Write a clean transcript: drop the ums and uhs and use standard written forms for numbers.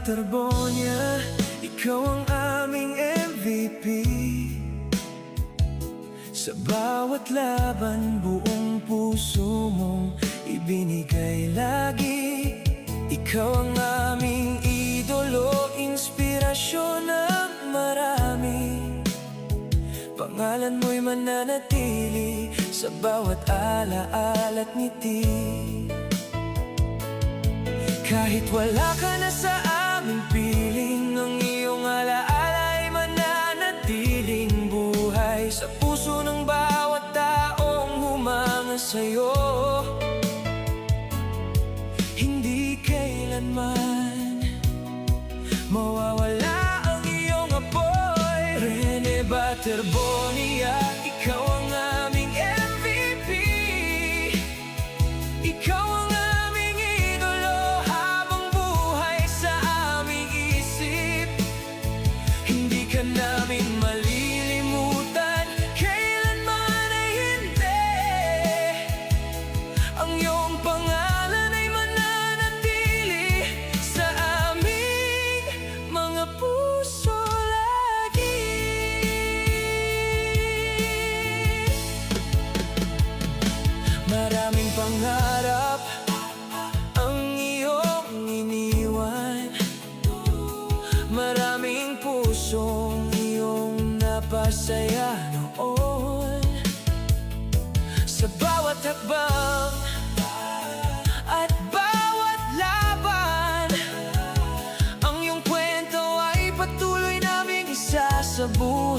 Terbonia, ikaw ang aming MVP. Sa bawat laban, buong puso mong ibinigay lagi. Ikaw ang aming idolo, inspirasyon ng marami. Pangalan mo'y mananatili sa bawat alaala at ngiti. Kahit wala ka na sa aming piling, ang iyong alaala ay mananatiling buhay sa puso ng bawat taong humanga sa'yo. Hindi kailanman mawawala ang iyong apoy. Rene Terbonia, ikaw ang aming MVP. Ikaw ang aming idolo habang buhay sa aming isip. Hindi ka namin malilimutan, kailanman ay hindi. Ang iyong pangalan ay mananatili sa aming mga puso lagi. Maraming pangarap ang iyong iniwan, maraming pusong iyong napasaya noon. Sa bawat hakbang at bawat laban, ang iyong kwento ay patuloy naming isasabuhay.